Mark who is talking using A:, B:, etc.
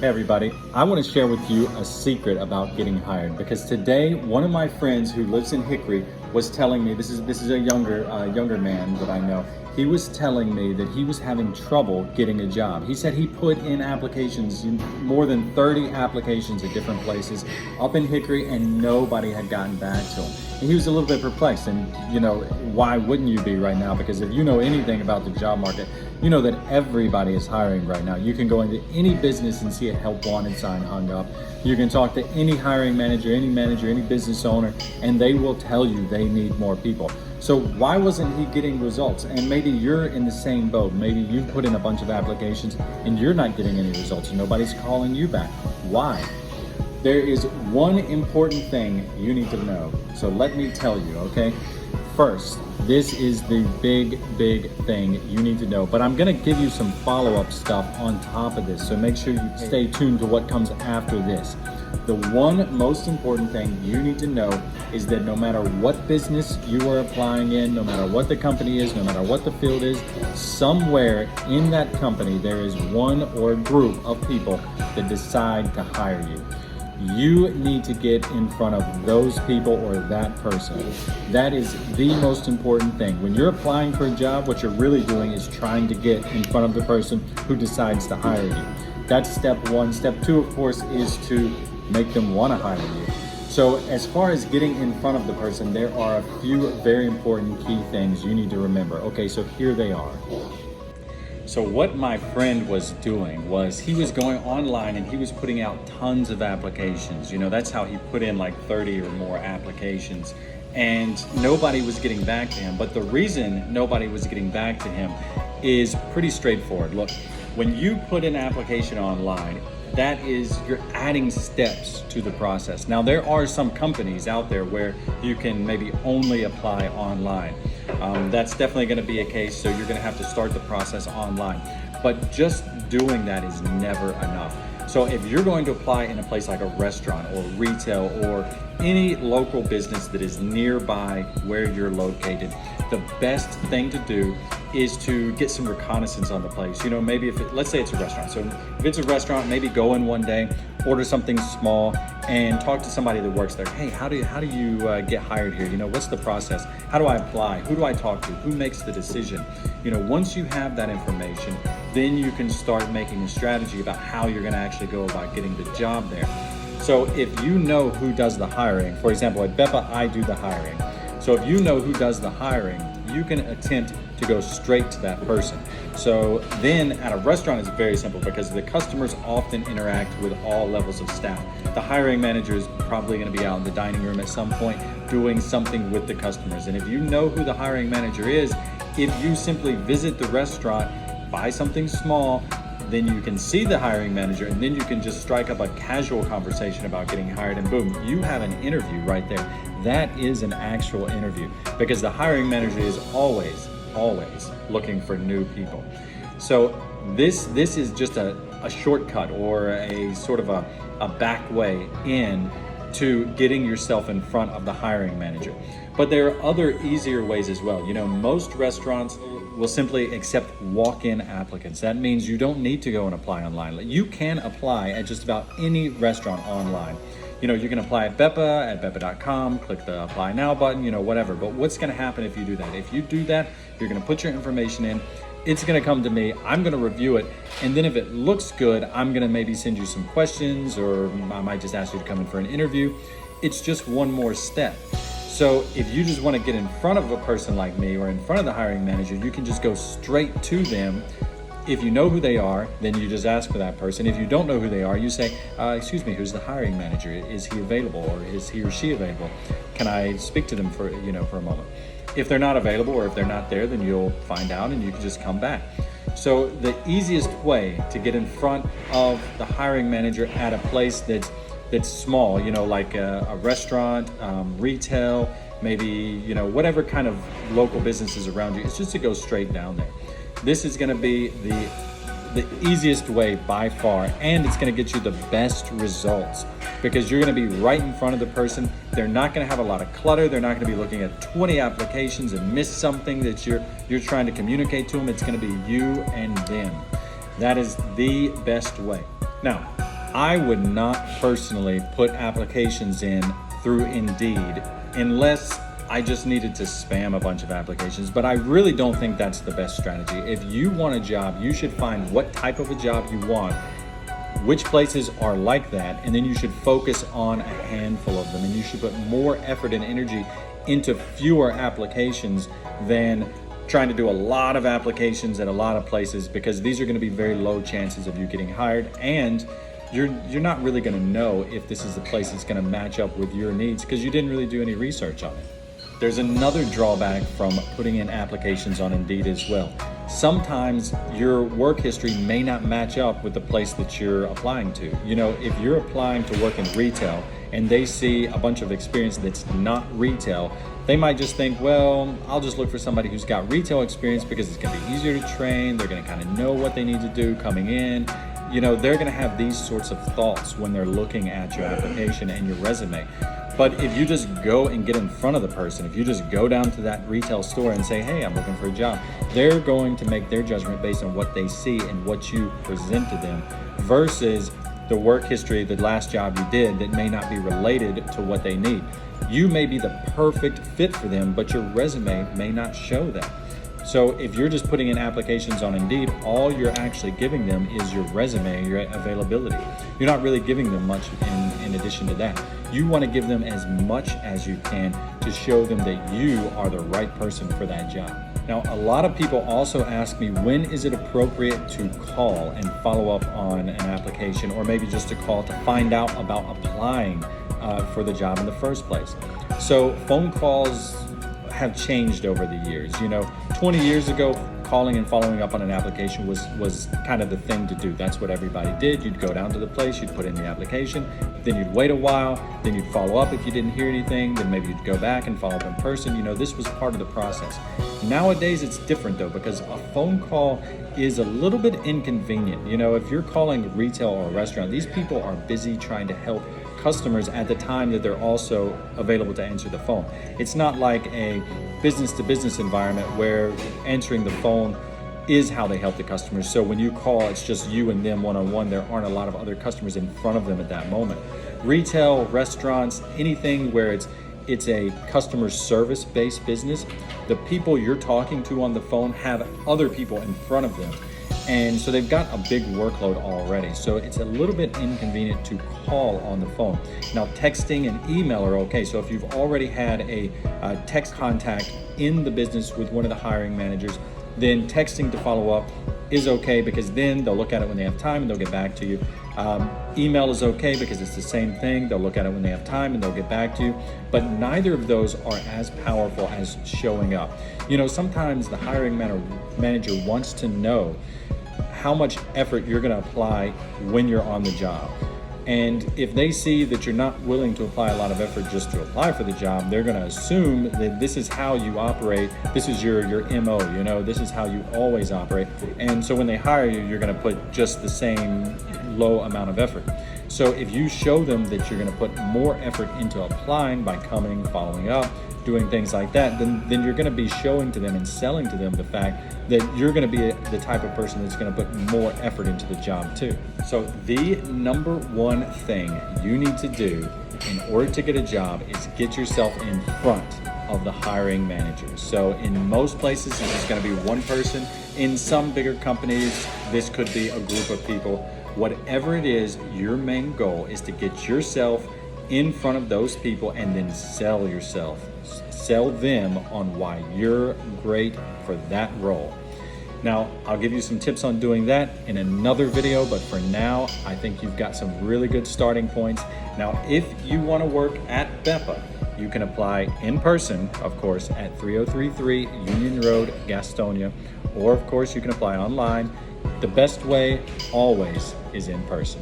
A: Hey everybody, I want to share with you a secret about getting hired because today one of my friends who lives in Hickory was telling me, this is a younger man that I know. He was telling me that he was having trouble getting a job. He said he put in applications, more than 30 applications at different places up in Hickory, and nobody had gotten back to him. And he was a little bit perplexed, and why wouldn't you be right now? Because if you know anything about the job market, you know that everybody is hiring right now. You can go into any business and see a help wanted sign hung up. You can talk to any hiring manager, any business owner, and they will tell you they need more people. So why wasn't he getting results? And maybe you're in the same boat. Maybe you put in a bunch of applications and you're not getting any results. Nobody's calling you back. Why? There is one important thing you need to know. So let me tell you, okay? First, this is the big thing you need to know, but I'm gonna give you some follow-up stuff on top of this, so make sure you stay tuned to what comes after this. The one most important thing you need to know is that no matter what business you are applying in, no matter what the company is, no matter what the field is, somewhere in that company there is one or a group of people that decide to hire you. You need to get in front of those people or that person. That is the most important thing. When you're applying for a job, what you're really doing is trying to get in front of the person who decides to hire you. That's step one. Step two, of course, is to make them want to hire you. So as far as getting in front of the person, there are a few very important key things you need to remember. Okay, so here they are. So what my friend was doing was he was going online and he was putting out tons of applications. That's how he put in like 30 or more applications, and nobody was getting back to him. But the reason nobody was getting back to him is pretty straightforward. Look, when you put an application online, that is, you're adding steps to the process. Now, there are some companies out there where you can maybe only apply online. That's definitely going to be a case, so you're going to have to start the process online. But just doing that is never enough. So if you're going to apply in a place like a restaurant or retail or any local business that is nearby where you're located, the best thing to do is to get some reconnaissance on the place. Maybe let's say it's a restaurant. So if it's a restaurant, maybe go in one day, order something small, and talk to somebody that works there. Hey, how do you get hired here? What's the process? How do I apply? Who do I talk to? Who makes the decision? Once you have that information, then you can start making a strategy about how you're going to actually go about getting the job there. So if you know who does the hiring, for example, at Bep-pa, I do the hiring. So if you know who does the hiring, you can attempt to go straight to that person. So then at a restaurant, it's very simple because the customers often interact with all levels of staff. The hiring manager is probably going to be out in the dining room at some point doing something with the customers. And if you know who the hiring manager is, if you simply visit the restaurant, buy something small, then you can see the hiring manager, and then you can just strike up a casual conversation about getting hired, and boom, you have an interview right there. That is an actual interview because the hiring manager is always looking for new people. So this is just a shortcut or a sort of a back way in to getting yourself in front of the hiring manager. But there are other easier ways as well. Most restaurants will simply accept walk-in applicants. That means you don't need to go and apply online. You can apply at just about any restaurant online. You can apply at Bep-pa, at Bep-pa.com, click the apply now button, whatever. But what's gonna happen if you do that? If you do that, you're gonna put your information in, it's gonna come to me, I'm gonna review it, and then if it looks good, I'm gonna maybe send you some questions, or I might just ask you to come in for an interview. It's just one more step. So if you just wanna get in front of a person like me or in front of the hiring manager, you can just go straight to them. If you know who they are, then you just ask for that person. If you don't know who they are, you say, excuse me, who's the hiring manager? Is he available, or is he or she available? Can I speak to them for a moment? If they're not available or if they're not there, then you'll find out and you can just come back. So the easiest way to get in front of the hiring manager at a place that's small, like a restaurant, retail, maybe, whatever kind of local businesses around you, it's just to go straight down there. This is going to be the easiest way by far, and it's going to get you the best results because you're going to be right in front of the person. They're not going to have a lot of clutter. They're not going to be looking at 20 applications and miss something that you're trying to communicate to them. It's going to be you and them. That is the best way. Now, I would not personally put applications in through Indeed unless I just needed to spam a bunch of applications, but I really don't think that's the best strategy. If you want a job, you should find what type of a job you want, which places are like that, and then you should focus on a handful of them, and you should put more effort and energy into fewer applications than trying to do a lot of applications at a lot of places, because these are going to be very low chances of you getting hired, and you're not really going to know if this is the place that's going to match up with your needs because you didn't really do any research on it. There's another drawback from putting in applications on Indeed as well. Sometimes your work history may not match up with the place that you're applying to. You know, if you're applying to work in retail and they see a bunch of experience that's not retail, they might just think, well, I'll just look for somebody who's got retail experience because it's gonna be easier to train. They're gonna kind of know what they need to do coming in. You know, they're gonna have these sorts of thoughts when they're looking at your application and your resume. But if you just go and get in front of the person, if you just go down to that retail store and say, hey, I'm looking for a job, they're going to make their judgment based on what they see and what you present to them versus the work history, the last job you did that may not be related to what they need. You may be the perfect fit for them, but your resume may not show that. So if you're just putting in applications on Indeed, all you're actually giving them is your resume, your availability. You're not really giving them much in addition to that. You want to give them as much as you can to show them that you are the right person for that job. Now, a lot of people also ask me, when is it appropriate to call and follow up on an application, or maybe just to call to find out about applying for the job in the first place? So phone calls have changed over the years. You know, 20 years ago, calling and following up on an application was kind of the thing to do. That's what everybody did. You'd go down to the place, you'd put in the application, then you'd wait a while, then you'd follow up if you didn't hear anything, then maybe you'd go back and follow up in person. You know, this was part of the process. Nowadays, it's different though, because a phone call is a little bit inconvenient. You know, if you're calling retail or a restaurant, these people are busy trying to help customers at the time that they're also available to answer the phone. It's not like a business-to-business environment where answering the phone is how they help the customers. So when you call, it's just you and them one-on-one. There aren't a lot of other customers in front of them at that moment. Retail, restaurants, anything where it's a customer service-based business, the people you're talking to on the phone have other people in front of them. And so they've got a big workload already. So it's a little bit inconvenient to call on the phone. Now, texting and email are okay. So if you've already had a text contact in the business with one of the hiring managers, then texting to follow up is okay, because then they'll look at it when they have time and they'll get back to you. Email is okay because it's the same thing. They'll look at it when they have time and they'll get back to you. But neither of those are as powerful as showing up. You know, sometimes the hiring manager wants to know how much effort you're going to apply when you're on the job. And if they see that you're not willing to apply a lot of effort just to apply for the job, they're going to assume that this is how you operate. This is your MO, you know, this is how you always operate. And so when they hire you, you're going to put just the same low amount of effort. So if you show them that you're going to put more effort into applying by coming, following up, doing things like that, then you're going to be showing to them and selling to them the fact that you're going to be the type of person that's going to put more effort into the job too. So the number one thing you need to do in order to get a job is get yourself in front of the hiring managers. So in most places, this is going to be one person. In some bigger companies, this could be a group of people. Whatever it is, your main goal is to get yourself in front of those people and then sell yourself. Sell them on why you're great for that role. Now, I'll give you some tips on doing that in another video, but for now, I think you've got some really good starting points. Now, if you want to work at Bep-pa, you can apply in person, of course, at 3033 Union Road, Gastonia, or of course, you can apply online. The best way always is in person.